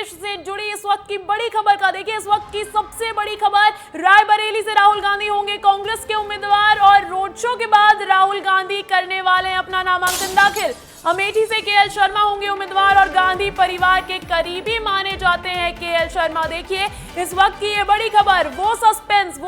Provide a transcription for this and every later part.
प्रदेश से जुड़ी इस वक्त की बड़ी खबर का देखिए। इस वक्त की सबसे बड़ी खबर, रायबरेली से राहुल गांधी होंगे कांग्रेस के उम्मीदवार और रोड शो के बाद राहुल गांधी करने वाले हैं अपना नामांकन दाखिल। अमेठी से केएल शर्मा होंगे उम्मीदवार और गांधी परिवार के करीबी माने जाते हैं केएल शर्मा। देखिए इस वक्त की ये बड़ी खबर, वो सस्पेंस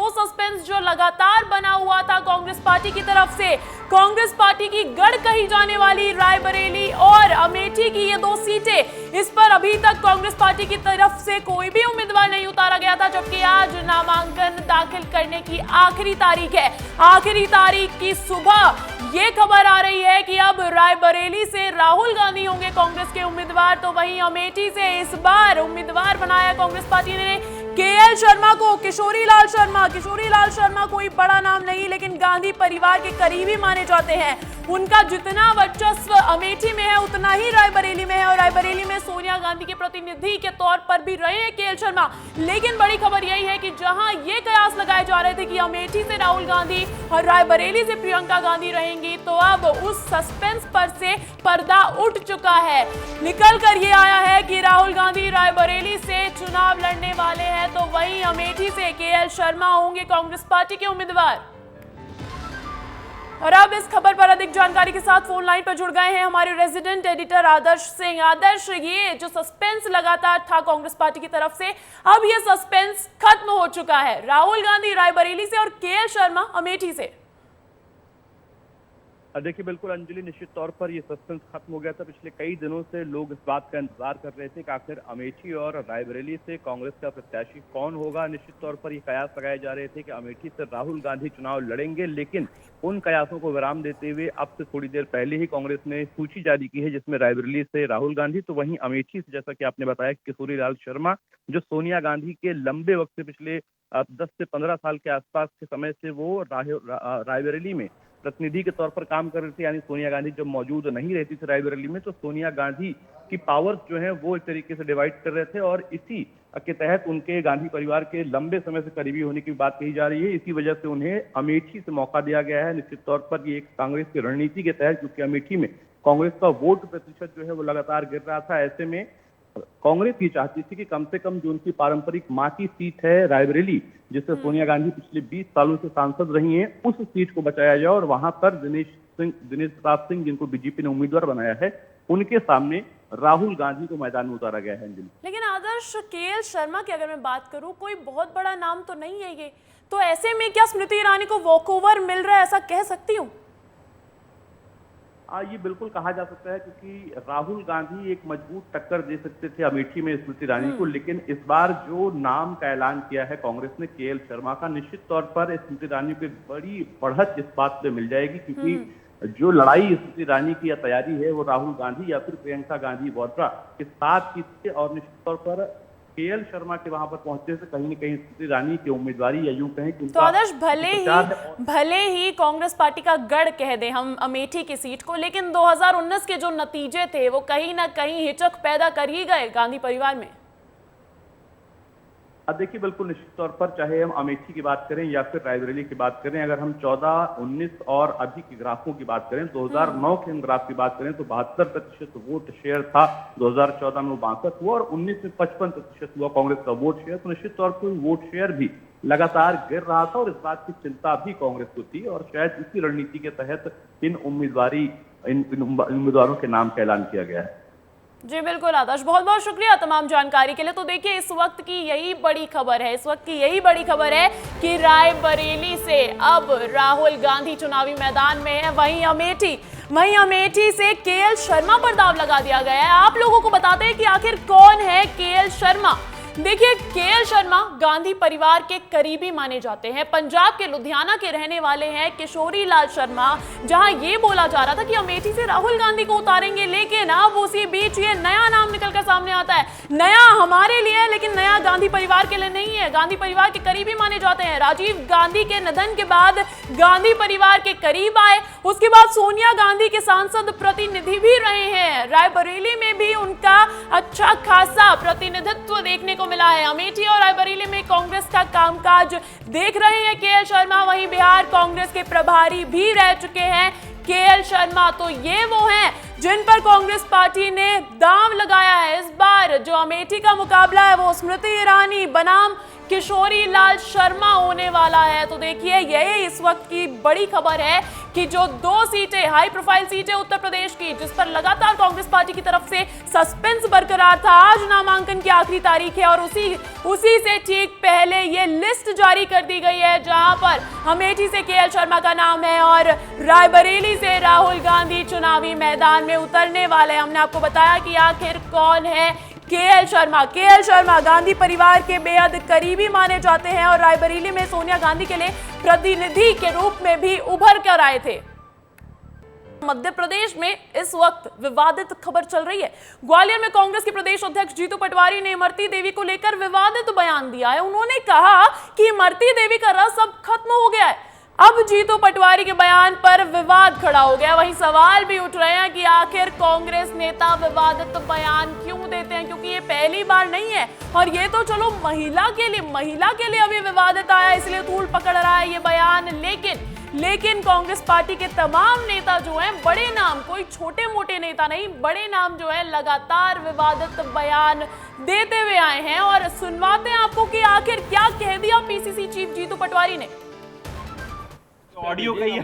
जो लगातार बना हुआ था कांग्रेस पार्टी की तरफ से। कांग्रेस पार्टी की गढ़ कही जाने वाली रायबरेली और अमेठी की ये दो सीटें, इस पर अभी तक कांग्रेस पार्टी की तरफ से कोई भी उम्मीदवार नहीं उतारा गया था, जबकि आज नामांकन दाखिल करने की आखिरी तारीख है। आखिरी तारीख की सुबह ये खबर आ रही है कि अब रायबरेली से राहुल गांधी होंगे कांग्रेस के उम्मीदवार, तो वहीं अमेठी से इस बार उम्मीदवार बनाया कांग्रेस पार्टी ने केएल शर्मा को। किशोरी लाल शर्मा कोई बड़ा नाम नहीं, लेकिन गांधी परिवार के करीबी माने जाते हैं। उनका जितना वर्चस्व अमेठी में है उतना ही रायबरेली में है, और रायबरेली में सोनिया गांधी के प्रतिनिधि के तौर पर भी रहे हैं केएल शर्मा। लेकिन बड़ी खबर यही है कि जहां ये कयास लगाए जा रहे थे कि अमेठी से राहुल गांधी और रायबरेली से प्रियंका गांधी रहेंगी, तो अब उस सस्पेंस पर से पर्दा उठ चुका है। निकल कर ये आया है कि राहुल गांधी रायबरेली से चुनाव लड़ने वाले हैं, तो वहीं अमेठी से केएल शर्मा होंगे कांग्रेस पार्टी के उम्मीदवार। और अब इस खबर पर अधिक जानकारी के साथ फोन लाइन पर जुड़ गए हैं हमारे रेजिडेंट एडिटर आदर्श सिंह। आदर्श, ये जो सस्पेंस लगातार था कांग्रेस पार्टी की तरफ से, अब ये सस्पेंस खत्म हो चुका है। राहुल गांधी रायबरेली से और केएल शर्मा अमेठी से। देखिए बिल्कुल अंजलि, निश्चित तौर पर ये सस्पेंस खत्म हो गया था। पिछले कई दिनों से लोग इस बात का इंतजार कर रहे थे कि आखिर अमेठी और रायबरेली से कांग्रेस का प्रत्याशी कौन होगा। निश्चित तौर पर ये कयास लगाए जा रहे थे कि अमेठी से राहुल गांधी चुनाव लड़ेंगे, लेकिन उन कयासों को विराम देते हुए अब से थोड़ी देर पहले ही कांग्रेस ने सूची जारी की है, जिसमें रायबरेली से राहुल गांधी, तो वहीं अमेठी से जैसा कि आपने बताया किशोरी लाल शर्मा, जो सोनिया गांधी के लंबे वक्त से पिछले 10 से 15 साल के आसपास के समय से वो रायबरेली में प्रतिनिधि के तौर पर काम कर रहे थे। यानी सोनिया गांधी जब मौजूद नहीं रहती थी रायबरेली में, तो सोनिया गांधी की पावर्स जो है वो एक तरीके से डिवाइड कर रहे थे, और इसी के तहत उनके गांधी परिवार के लंबे समय से करीबी होने की बात कही जा रही है। इसी वजह से उन्हें अमेठी से मौका दिया गया है। निश्चित तौर पर ये एक कांग्रेस की रणनीति के तहत, क्योंकि अमेठी में कांग्रेस का वोट प्रतिशत जो है वो लगातार गिर रहा था। ऐसे में कांग्रेस ये चाहती थी कि कम से कम जो उनकी पारंपरिक मां की सीट है रायबरेली, जिससे सोनिया गांधी पिछले 20 सालों से सांसद रही हैं, उस सीट को बचाया जाए और वहां पर दिनेश प्रताप सिंह, जिनको बीजेपी ने उम्मीदवार बनाया है, उनके सामने राहुल गांधी को मैदान में उतारा गया है। लेकिन आदर्श, केएल शर्मा की अगर मैं बात करूं, कोई बहुत बड़ा नाम तो नहीं है ये, तो ऐसे में क्या स्मृति ईरानी को वॉकओवर मिल रहा है, ऐसा कह सकती हूँ? ये बिल्कुल कहा जा सकता है, क्योंकि राहुल गांधी एक मजबूत टक्कर दे सकते थे अमेठी में स्मृति ईरानी को, लेकिन इस बार जो नाम का ऐलान किया है कांग्रेस ने केएल शर्मा का, निश्चित तौर पर स्मृति ईरानी को एक बड़ी बढ़त इस बात पे मिल जाएगी, क्योंकि जो लड़ाई स्मृति ईरानी की या तैयारी है वो राहुल गांधी या फिर प्रियंका गांधी वाड्रा के साथ की थी, और निश्चित तौर पर केएल शर्मा के वहां पर पहुंचने से कहीं न कहीं स्मृति ईरानी की उम्मीदवारी या यूं कहें कि तो आदर्श भले ही कांग्रेस पार्टी का गढ़ कह दे हम अमेठी की सीट को, लेकिन 2019 के जो नतीजे थे वो कहीं ना कहीं हिचक पैदा कर ही गए गांधी परिवार में। अब देखिए बिल्कुल निश्चित तौर पर, चाहे हम अमेठी की बात करें या फिर रायबरेली की बात करें, अगर हम 14, 19 और अभी के ग्राफों की बात करें, 2009 के ग्राफ की बात करें तो 72% वोट शेयर था, 2014 में 62 हुआ और 19 में 55% हुआ कांग्रेस का वोट शेयर। तो निश्चित तौर पर वोट शेयर भी लगातार गिर रहा था और इस बात की चिंता भी कांग्रेस को थी, और शायद इसी रणनीति के तहत इन उम्मीदवारों के नाम का ऐलान किया गया है। जी बिल्कुल आदर्श, बहुत बहुत शुक्रिया तमाम जानकारी के लिए। तो देखिए इस वक्त की यही बड़ी खबर है, कि रायबरेली से अब राहुल गांधी चुनावी मैदान में है। वहीं अमेठी से केएल शर्मा पर दांव लगा दिया गया है। आप लोगों को बताते हैं कि आखिर कौन है केएल शर्मा। देखिए केएल शर्मा गांधी परिवार के करीबी माने जाते हैं। पंजाब के लुधियाना के रहने वाले हैं किशोरी लाल शर्मा। जहां ये बोला जा रहा था कि अमेठी से राहुल गांधी को उतारेंगे, लेकिन अब उसी बीच ये नया नाम निकलकर सामने आता है। नया हमारे लिए, लेकिन नया गांधी परिवार के लिए नहीं है। गांधी परिवार के करीबी माने जाते हैं। राजीव गांधी के निधन के बाद गांधी परिवार के करीब आए, उसके बाद सोनिया गांधी के सांसद प्रतिनिधि भी रहे हैं। रायबरेली में भी उनका अच्छा खासा प्रतिनिधित्व देखने को मिला है। अमेठी और रायबरेली में कांग्रेस का कामकाज देख रहे हैं केएल शर्मा। वहीं बिहार कांग्रेस के प्रभारी भी रह चुके हैं केएल शर्मा। तो ये वो हैं जिन पर कांग्रेस पार्टी ने दांव लगाया है। इस बार जो अमेठी का मुकाबला है वो स्मृति ईरानी बनाम किशोरी लाल शर्मा होने वाला है। तो देखिए यही इस वक्त की बड़ी खबर है कि जो 2 सीटें हाई प्रोफाइल सीटें उत्तर प्रदेश की, जिस पर लगातार कांग्रेस पार्टी की तरफ से सस्पेंस बरकरार था, आज नामांकन की आखिरी तारीख है और उसी से ठीक पहले ये लिस्ट जारी कर दी गई है, जहां पर अमेठी से केएल शर्मा का नाम है और रायबरेली से राहुल गांधी चुनावी मैदान में उतरने वाले हैं। हमने आपको बताया कि आखिर कौन है केएल शर्मा। केएल शर्मा गांधी परिवार के बेहद करीबी माने जाते हैं और रायबरेली में सोनिया गांधी के लिए प्रतिनिधि के रूप में भी उभर कर आए थे। मध्य प्रदेश में इस वक्त विवादित खबर चल रही है। ग्वालियर में कांग्रेस के प्रदेश अध्यक्ष जीतू पटवारी ने इमरती देवी को लेकर विवादित बयान दिया है। उन्होंने कहा कि इमरती देवी का रस अब खत्म हो गया है। अब जीतू पटवारी के बयान पर विवाद खड़ा हो गया। वहीं सवाल भी उठ रहे हैं कि आखिर कांग्रेस नेता विवादित बयान क्यों देते हैं, क्योंकि ये पहली बार नहीं है और ये तो चलो महिला के लिए अभी विवादित आया, इसलिए धूल पकड़ रहा है ये बयान। लेकिन कांग्रेस पार्टी के तमाम नेता जो हैं, बड़े नाम, कोई छोटे मोटे नेता नहीं, बड़े नाम जो है लगातार विवादित बयान देते हुए आए हैं। और सुनवाते हैं आपको कि आखिर क्या कह दिया पीसीसी चीफ जीतू पटवारी ने। ऑडियो कहीं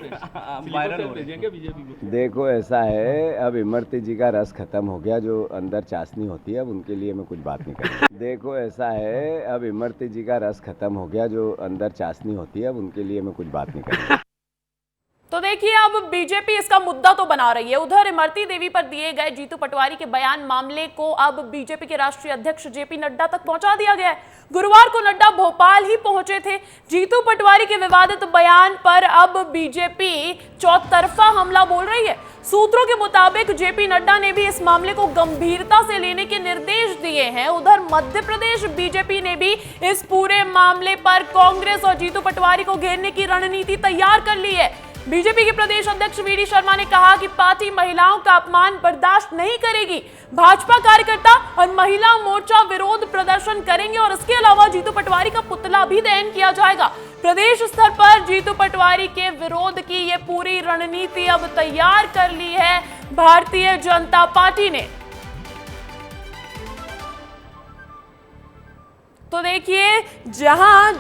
वायरल हो रही है बीजेपी को। देखो ऐसा है, अब इमरती जी का रस खत्म हो गया, जो अंदर चाशनी होती है, अब उनके लिए मैं कुछ बात नहीं करूँगा। देखो ऐसा है, अब इमरती जी का रस खत्म हो गया, जो अंदर चाशनी होती है, अब उनके लिए मैं कुछ बात नहीं करूँगा। तो देखिए अब बीजेपी इसका मुद्दा तो बना रही है। उधर इमरती देवी पर दिए गए जीतू पटवारी के बयान मामले को अब बीजेपी के राष्ट्रीय अध्यक्ष जेपी नड्डा तक पहुंचा दिया गया है। गुरुवार को नड्डा भोपाल ही पहुंचे थे। जीतू पटवारी के विवादित बयान पर अब बीजेपी चौतरफा हमला बोल रही है। सूत्रों के मुताबिक जेपी नड्डा ने भी इस मामले को गंभीरता से लेने के निर्देश दिए हैं। उधर मध्य प्रदेश बीजेपी ने भी इस पूरे मामले पर कांग्रेस और जीतू पटवारी को घेरने की रणनीति तैयार कर ली है। बीजेपी के प्रदेश अध्यक्ष वीडी शर्मा ने कहा कि पार्टी महिलाओं का अपमान बर्दाश्त नहीं करेगी। भाजपा कार्यकर्ता और महिला मोर्चा विरोध प्रदर्शन करेंगे और इसके अलावा जीतू पटवारी का पुतला भी दहन किया जाएगा। प्रदेश स्तर पर जीतू पटवारी के विरोध की ये पूरी रणनीति अब तैयार कर ली है भारतीय जनता पार्टी ने। तो देखिए जहां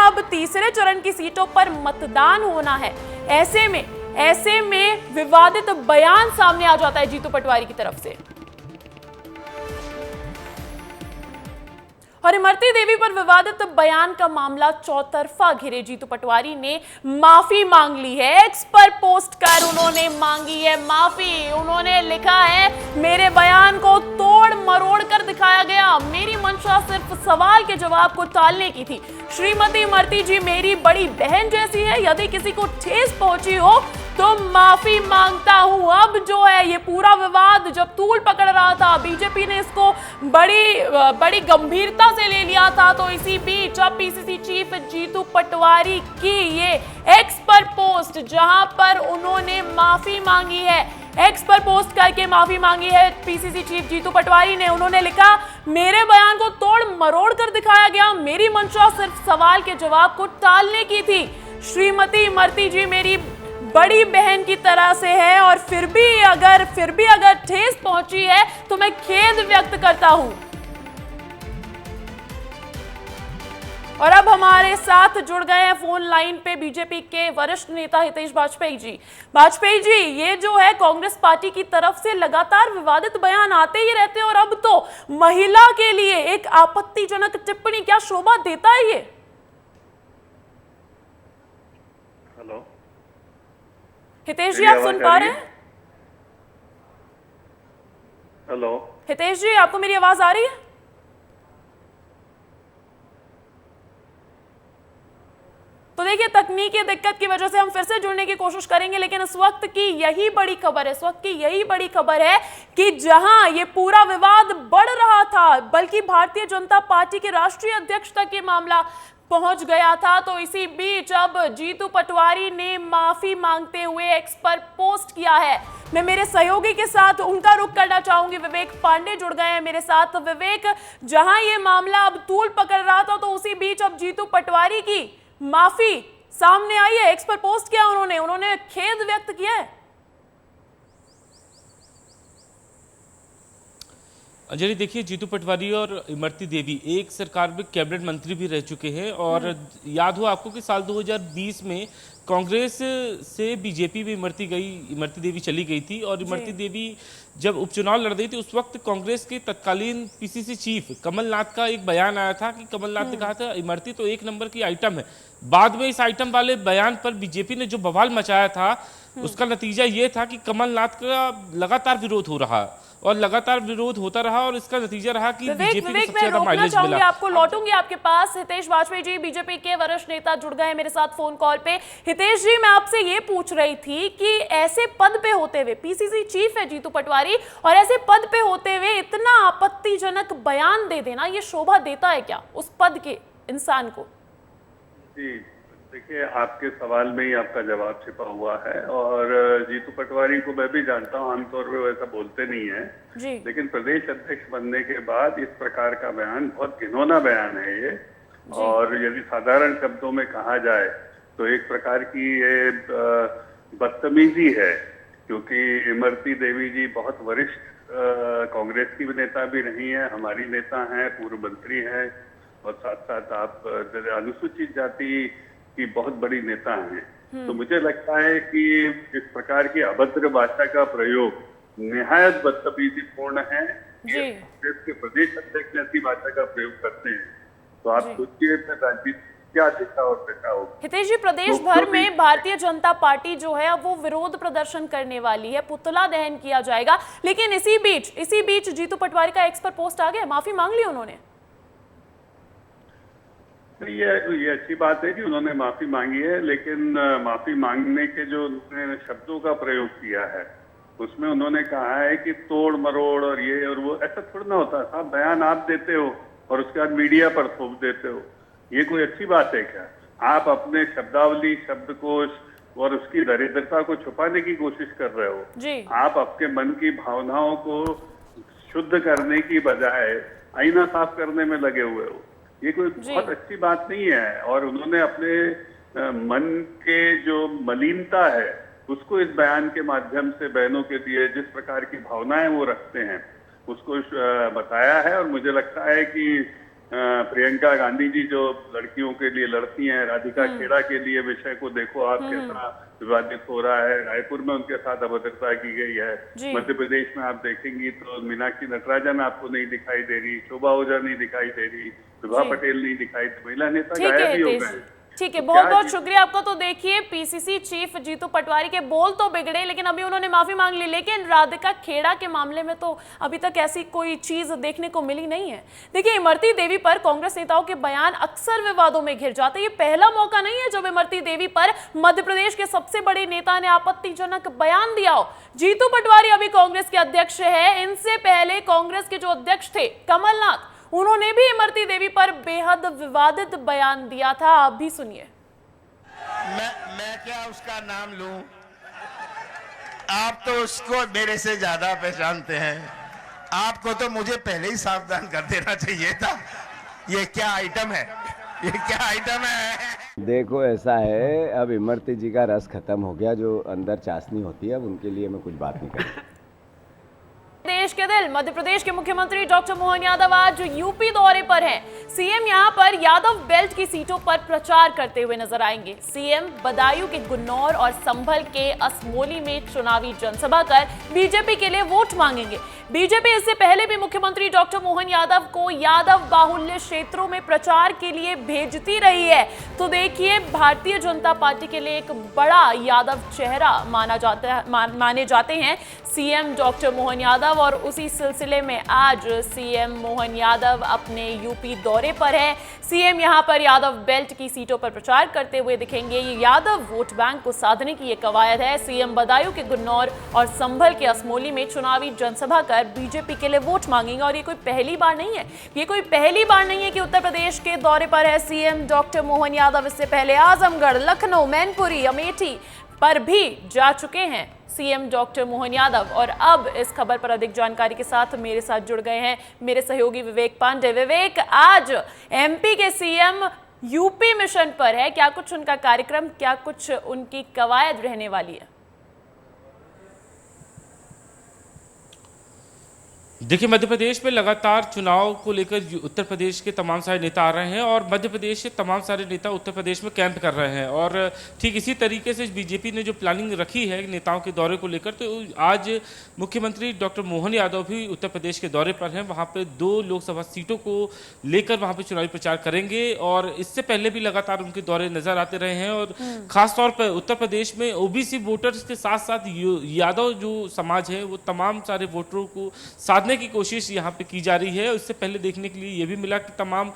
अब तीसरे चरण की सीटों पर मतदान होना है, ऐसे में विवादित बयान सामने आ जाता है जीतू पटवारी की तरफ से। और इमरती देवी पर विवादित बयान का मामला चौतरफा घिरे। जीतू पटवारी ने माफी मांग ली है। एक्स पर पोस्ट कर उन्होंने मांगी है माफी। उन्होंने लिखा है, मेरे बयान को तोड़ मरोड़ कर दिखाया गया, मेरी मंशा सिर्फ सवाल के जवाब को टालने की थी। श्रीमती इमरती जी मेरी बड़ी बहन जैसी है, यदि किसी को ठेस पहुंची हो तो माफी मांगता हूं। अब जो है ये पूरा विवाद जब तूल पकड़ रहा था, बीजेपी ने इसको बड़ी गंभीरता से ले लिया था। तो इसी बीच अब पीसीसी चीफ जीतू पटवारी की ये एक्स पर पोस्ट, जहां पर उन्होंने माफी मांगी है, एक्स पर पोस्ट करके माफी मांगी है पीसीसी चीफ जीतू पटवारी ने। उन्होंने लिखा, मेरे बयान को तोड़ मरोड़ कर दिखाया गया, मेरी मंशा सिर्फ सवाल के जवाब को टालने की थी। श्रीमती इमरती जी मेरी बड़ी बहन की तरह से है और फिर भी अगर ठेस पहुंची है तो मैं खेद व्यक्त करता हूं। और अब हमारे साथ जुड़ गए हैं फोन लाइन पे बीजेपी के वरिष्ठ नेता हितेश बाजपेयी जी। बाजपेयी जी, ये जो है कांग्रेस पार्टी की तरफ से लगातार विवादित बयान आते ही रहते हैं और अब तो महिला के लिए एक आपत्तिजनक टिप्पणी, क्या शोभा देता है ये? हेलो हितेश जी, आप सुन पा रहे हैं? हेलो हितेश जी, आपको मेरी आवाज आ रही है? तो देखिए तकनीकी दिक्कत की वजह से हम फिर से जुड़ने की कोशिश करेंगे, लेकिन इस वक्त की यही बड़ी खबर है कि जहां ये पूरा विवाद बढ़ रहा था, बल्कि भारतीय जनता पार्टी के राष्ट्रीय अध्यक्ष तक ये मामला पहुंच गया था, तो इसी बीच अब जीतू पटवारी ने माफी मांगते हुए एक्स पर पोस्ट किया है। मैं मेरे सहयोगी के साथ उनका रुख करना चाहूंगी। विवेक पांडे जुड़ गए हैं मेरे साथ। विवेक, जहां ये मामला अब तूल पकड़ रहा था, तो उसी बीच अब जीतू पटवारी की माफी सामने आई है, एक्स पर पोस्ट किया उन्होंने खेद व्यक्त किया है। अंजलि, देखिए, जीतू पटवारी और इमरती देवी एक सरकार में कैबिनेट मंत्री भी रह चुके हैं और याद हो आपको कि साल 2020 में कांग्रेस से बीजेपी में इमरती देवी चली गई थी और इमरती देवी जब उपचुनाव लड़ रही थी उस वक्त कांग्रेस के तत्कालीन पीसीसी चीफ कमलनाथ का एक बयान आया था कि कमलनाथ ने कहा था इमरती तो एक नंबर की आइटम है। बाद में इस आइटम वाले बयान पर बीजेपी ने जो बवाल मचाया था उसका नतीजा ये था कि कमलनाथ का लगातार विरोध हो रहा और लगातार विरोध होता रहा और इसका नतीजा रहा कि बीजेपी को सबसे ज्यादा माइलेज मिला। आपको लौटूंगी आपके पास। हितेश वाजपेयी जी, बीजेपी के वरिष्ठ नेता, जुड़ गए हैं मेरे साथ फोन कॉल पे। हितेश जी, मैं आपसे ये पूछ रही थी कि ऐसे पद पे होते हुए, पीसीसी चीफ है जीतू पटवारी, और ऐसे पद पे होते हुए इतना आपत्तिजनक बयान दे देना, ये शोभा देता है क्या उस पद के इंसान को? जी देखिए, आपके सवाल में ही आपका जवाब छिपा हुआ है और जीतू पटवारी को मैं भी जानता हूँ, आमतौर पे वैसा बोलते नहीं है जी। लेकिन प्रदेश अध्यक्ष बनने के बाद इस प्रकार का बयान बहुत घिनौना बयान है ये। और यदि साधारण शब्दों में कहा जाए तो एक प्रकार की ये बदतमीजी है, क्योंकि इमरती देवी जी बहुत वरिष्ठ कांग्रेस की नेता भी रही है, हमारी नेता हैं, पूर्व मंत्री हैं और साथ साथ आप अनुसूचित जाति की बहुत बड़ी नेता हैं। तो मुझे लगता है कि इस प्रकार की अभद्र भाषा का प्रयोग निहायत बदतमीजीपूर्ण है। कांग्रेस के प्रदेश अध्यक्ष ऐसी भाषा का प्रयोग करते हैं तो आप सोचिए राजनीति क्या दिशा और दशा होगी। हितेश जी, प्रदेश भर में भारतीय जनता पार्टी जो है अब वो विरोध प्रदर्शन करने वाली है, पुतला दहन किया जाएगा, लेकिन इसी बीच जीतू पटवारी का एक्स पर पोस्ट आ गया, माफी मांग ली उन्होंने। ये अच्छी बात है कि उन्होंने माफी मांगी है, लेकिन माफी मांगने के जो उन्होंने शब्दों का प्रयोग किया है उसमें उन्होंने कहा है कि तोड़ मरोड़ और ये और वो, ऐसा थोड़ा ना होता है। आप बयान आप देते हो और उसके बाद मीडिया पर थोप देते हो, ये कोई अच्छी बात है क्या? आप अपने शब्दावली, शब्दकोश और उसकी दरिद्रता को छुपाने की कोशिश कर रहे हो जी। आप अपने मन की भावनाओं को शुद्ध करने की बजाय आईना साफ करने में लगे हुए हो। ये कोई बहुत अच्छी बात नहीं है और उन्होंने अपने मन के जो मलिनता है उसको इस बयान के माध्यम से बहनों के लिए जिस प्रकार की भावनाएं वो रखते हैं उसको बताया है। और मुझे लगता है कि प्रियंका गांधी जी जो लड़कियों के लिए लड़ती हैं, राधिका खेड़ा के लिए विषय को देखो आप कैसा विवादित हो रहा है। रायपुर में उनके साथ अभद्रता की गई है। मध्य प्रदेश में आप देखेंगी तो मीनाक्षी नटराजन आपको नहीं दिखाई दे रही, शोभा ओझा नहीं दिखाई दे रही, विभा पटेल नहीं दिखाई, महिला नेता गायब ही हो गए। ठीक है, बहुत बहुत शुक्रिया आपका। तो देखिए, पीसीसी चीफ जीतू पटवारी के बोल तो बिगड़े लेकिन अभी उन्होंने माफी मांग ली, लेकिन राधिका खेड़ा के मामले में तो अभी तक ऐसी कोई चीज देखने को मिली नहीं है। देखिए, इमरती देवी पर कांग्रेस नेताओं के बयान अक्सर विवादों में घिर जाते हैं। ये पहला मौका नहीं है जब इमरती देवी पर मध्य प्रदेश के सबसे बड़े नेता ने आपत्तिजनक बयान दिया हो। जीतू पटवारी अभी कांग्रेस के अध्यक्ष है, इनसे पहले कांग्रेस के जो अध्यक्ष थे कमलनाथ, उन्होंने भी इमरती देवी पर बेहद विवादित बयान दिया था। आप भी सुनिए। मैं क्या उसका नाम लूं? आप तो उसको मेरे से ज्यादा पहचानते हैं। आपको तो मुझे पहले ही सावधान कर देना चाहिए था। ये क्या आइटम है? ये क्या आइटम है? देखो, ऐसा है, अब इमरती जी का रस खत्म हो गया, जो अंदर चाशनी होती है, अब उनके लिए मैं कुछ बात नहीं करूँ। देश के दिल मध्य प्रदेश के मुख्यमंत्री डॉक्टर मोहन यादव आज यूपी दौरे पर हैं। सीएम यहां पर यादव बेल्ट की सीटों पर प्रचार करते हुए नजर आएंगे। सीएम बदायूं के गुन्नौर और संभल के असमोली में चुनावी जनसभा कर बीजेपी के लिए वोट मांगेंगे। बीजेपी इससे पहले भी मुख्यमंत्री डॉक्टर मोहन यादव को यादव बाहुल्य क्षेत्रों में प्रचार के लिए भेजती रही है। तो देखिए, भारतीय जनता पार्टी के लिए एक बड़ा यादव चेहरा माने जाते हैं सीएम डॉक्टर मोहन यादव, और उसी सिलसिले में आज सीएम मोहन यादव अपने यूपी दौरे पर है। सीएम यहां पर यादव बेल्ट की सीटों पर प्रचार करते हुए दिखेंगे। ये यादव वोट बैंक को साधने की ये कवायद है। सीएम बदायूं के गुन्नौर और संभल के असमोली में चुनावी जनसभा कर बीजेपी के लिए वोट मांगेंगे। और ये कोई पहली बार नहीं है, ये कोई पहली बार नहीं है कि उत्तर प्रदेश के दौरे पर है सीएम डॉक्टर मोहन यादव। इससे पहले आजमगढ़, लखनऊ, मैनपुरी, अमेठी पर भी जा चुके हैं सीएम डॉक्टर मोहन यादव। और अब इस खबर पर अधिक जानकारी के साथ मेरे साथ जुड़ गए हैं मेरे सहयोगी विवेक पांडे। विवेक, आज एमपी के सीएम यूपी मिशन पर है, क्या कुछ उनका कार्यक्रम, क्या कुछ उनकी कवायद रहने वाली है? देखिए, मध्य प्रदेश में लगातार चुनाव को लेकर उत्तर प्रदेश के तमाम सारे नेता आ रहे हैं और मध्य प्रदेश से तमाम सारे नेता उत्तर प्रदेश में कैंप कर रहे हैं और ठीक इसी तरीके से बीजेपी ने जो प्लानिंग रखी है नेताओं के दौरे को लेकर, तो आज मुख्यमंत्री डॉक्टर मोहन यादव भी उत्तर प्रदेश के दौरे पर हैं। वहाँ पे 2 लोकसभा सीटों को लेकर वहाँ पे चुनावी प्रचार करेंगे और इससे पहले भी लगातार उनके दौरे नजर आते रहे हैं और खासतौर पर उत्तर प्रदेश में ओबीसी वोटर्स के साथ साथ यादव जो समाज है वो तमाम सारे वोटरों को साधने की कोशिश यहाँ पे की जा रही है। इससे पहले देखने के लिए ये भी मिला कि तमाम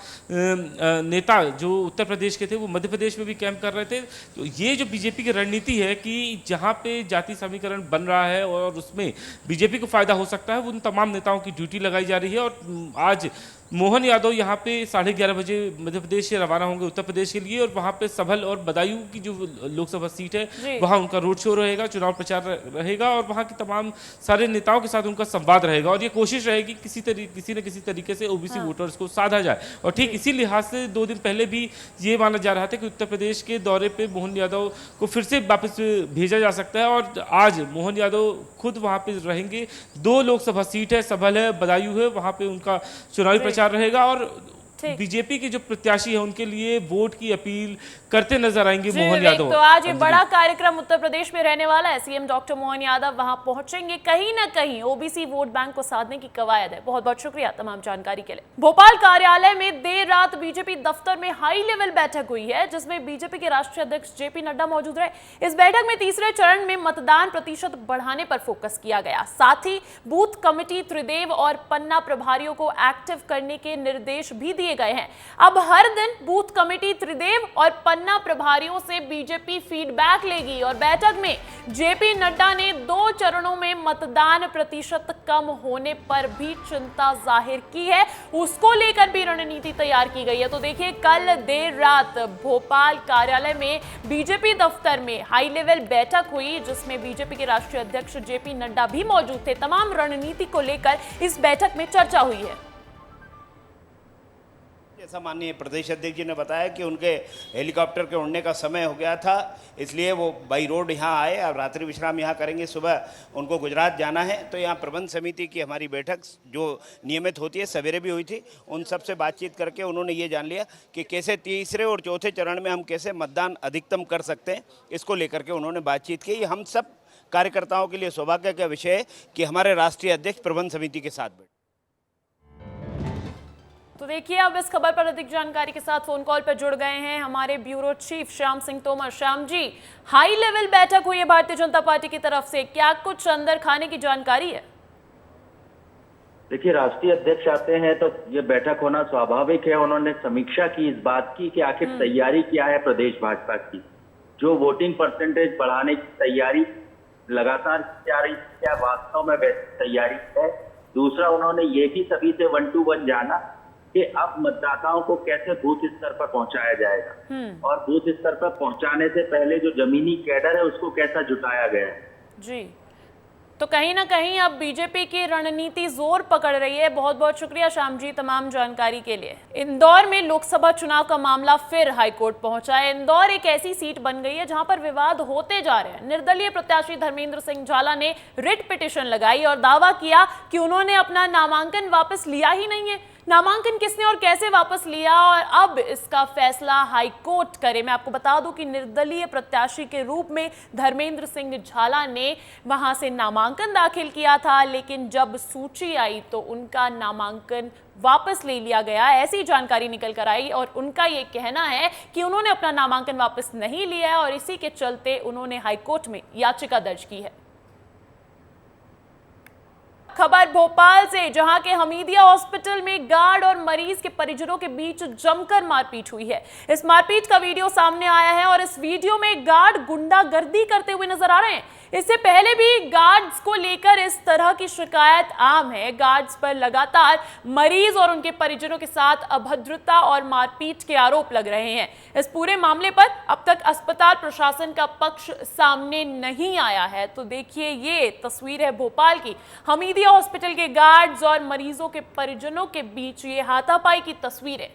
नेता जो उत्तर प्रदेश के थे वो मध्य प्रदेश में भी कैंप कर रहे थे। तो ये जो बीजेपी की रणनीति है कि जहाँ पे जाति समीकरण बन रहा है और उसमें बीजेपी को फायदा हो सकता है, उन तमाम नेताओं की ड्यूटी लगाई जा रही है। और आज मोहन यादव यहाँ पे 11:30 बजे मध्य प्रदेश से रवाना होंगे उत्तर प्रदेश के लिए और वहाँ पे सबल और बदायूं की जो लोकसभा सीट है वहाँ उनका रोड शो रहेगा, चुनाव प्रचार रहेगा और वहाँ की तमाम सारे नेताओं के साथ उनका संवाद रहेगा और ये कोशिश रहेगी किसी न किसी तरीके से ओबीसी वोटर्स को साधा जाए। और ठीक इसी लिहाज से 2 दिन पहले भी ये माना जा रहा था कि उत्तर प्रदेश के दौरे पर मोहन यादव को फिर से वापस भेजा जा सकता है और आज मोहन यादव खुद वहाँ पे रहेंगे। 2 लोकसभा सीट है, सबल है, बदायूं है, वहाँ पे उनका चुनावी प्रचार रहेगा और बीजेपी के जो प्रत्याशी है उनके लिए वोट की अपील करते नजर आएंगे मोहन यादव। तो आज ये बड़ा कार्यक्रम उत्तर प्रदेश में रहने वाला है। सीएम डॉक्टर मोहन यादव वहां पहुंचेंगे, कहीं ना कहीं ओबीसी वोट बैंक को साधने की कवायद है। बहुत बहुत शुक्रिया तमाम जानकारी के लिए। भोपाल कार्यालय में देर रात बीजेपी दफ्तर में हाई लेवल बैठक हुई है जिसमें बीजेपी के राष्ट्रीय अध्यक्ष जेपी नड्डा मौजूद रहे। इस बैठक में तीसरे चरण में मतदान प्रतिशत बढ़ाने पर फोकस किया गया, साथ ही बूथ कमेटी, त्रिदेव और पन्ना प्रभारियों को एक्टिव करने के निर्देश भी दिए गए हैं। अब हर दिन बूथ कमेटी, त्रिदेव और पन्ना प्रभारियों से बीजेपी फीडबैक लेगी और बैठक में जेपी नड्डा ने 2 चरणों में मतदान प्रतिशत कम होने पर भी चिंता जाहिर की है, उसको लेकर भी रणनीति तैयार की गई है। तो देखिए, कल देर रात भोपाल कार्यालय में बीजेपी दफ्तर में हाई लेवल बैठक हुई जिसमें बीजेपी के राष्ट्रीय अध्यक्ष जेपी नड्डा भी मौजूद थे। तमाम रणनीति को लेकर इस बैठक में चर्चा हुई है। जैसा माननीय प्रदेश अध्यक्ष जी ने बताया कि उनके हेलीकॉप्टर के उड़ने का समय हो गया था, इसलिए वो बाई रोड यहाँ आए और रात्रि विश्राम यहाँ करेंगे। सुबह उनको गुजरात जाना है, तो यहाँ प्रबंध समिति की हमारी बैठक जो नियमित होती है सवेरे भी हुई थी। उन सब से बातचीत करके उन्होंने ये जान लिया कि कैसे तीसरे और चौथे चरण में हम कैसे मतदान अधिकतम कर सकते हैं, इसको लेकर के उन्होंने बातचीत की। हम सब कार्यकर्ताओं के लिए सौभाग्य का विषय है कि हमारे राष्ट्रीय अध्यक्ष प्रबंध समिति के साथ बैठे। तो देखिए, अब इस खबर पर अधिक जानकारी के साथ फोन कॉल पर जुड़ गए हैं हमारे bureau chief Shyam Singh Tomar. Shyam ji, high level बैठक हुई है भारतीय जनता पार्टी की तरफ से, क्या कुछ अंदर खाने की जानकारी है? देखिए, राष्ट्रीय अध्यक्ष आते हैं तो ये बैठक होना स्वाभाविक है। उन्होंने समीक्षा की इस बात की कि आखिर तैयारी क्या है प्रदेश भाजपा की, जो वोटिंग परसेंटेज बढ़ाने की तैयारी लगातार की जा रही, क्या वास्तव में तैयारी है। दूसरा, उन्होंने ये भी सभी से 1 to 1 जाना कि अब मतदाताओं को कैसे बूथ स्तर पर पहुंचाया जाएगा और बूथ स्तर पर पहुंचाने से पहले जो जमीनी कैडर है उसको कैसा जुटाया गया है। जी, तो कहीं ना कहीं अब बीजेपी की रणनीति जोर पकड़ रही है। बहुत बहुत शुक्रिया श्याम जी तमाम जानकारी के लिए। इंदौर में लोकसभा चुनाव का मामला फिर हाईकोर्ट पहुंचा है। इंदौर एक ऐसी सीट बन गई है जहां पर विवाद होते जा रहे हैं। निर्दलीय प्रत्याशी धर्मेंद्र सिंह झाला ने रिट पिटीशन लगाई और दावा किया कि उन्होंने अपना नामांकन वापस लिया ही नहीं है। नामांकन किसने और कैसे वापस लिया और अब इसका फैसला हाईकोर्ट करे। मैं आपको बता दूं कि निर्दलीय प्रत्याशी के रूप में धर्मेंद्र सिंह झाला ने वहां से नामांकन दाखिल किया था, लेकिन जब सूची आई तो उनका नामांकन वापस ले लिया गया, ऐसी जानकारी निकल कर आई। और उनका ये कहना है कि उन्होंने अपना नामांकन वापस नहीं लिया है और इसी के चलते उन्होंने हाईकोर्ट में याचिका दर्ज की है। खबर भोपाल से, जहां के हमीदिया हॉस्पिटल में गार्ड और मरीज के परिजनों के बीच जमकर मारपीट हुई है। इस मारपीट का वीडियो सामने आया है और इस वीडियो में गार्ड गुंडागर्दी करते हुए नजर आ रहे हैं। इससे पहले भी गार्ड्स को लेकर इस तरह की शिकायत आम है। गार्ड्स पर लगातार मरीज और उनके परिजनों के साथ अभद्रता और मारपीट के आरोप लग रहे हैं। इस पूरे मामले पर अब तक अस्पताल प्रशासन का पक्ष सामने नहीं आया है। तो देखिए, ये तस्वीर है भोपाल की, हमीदिया हॉस्पिटल के गार्ड्स और मरीजों के परिजनों के बीच ये हाथापाई की तस्वीरें।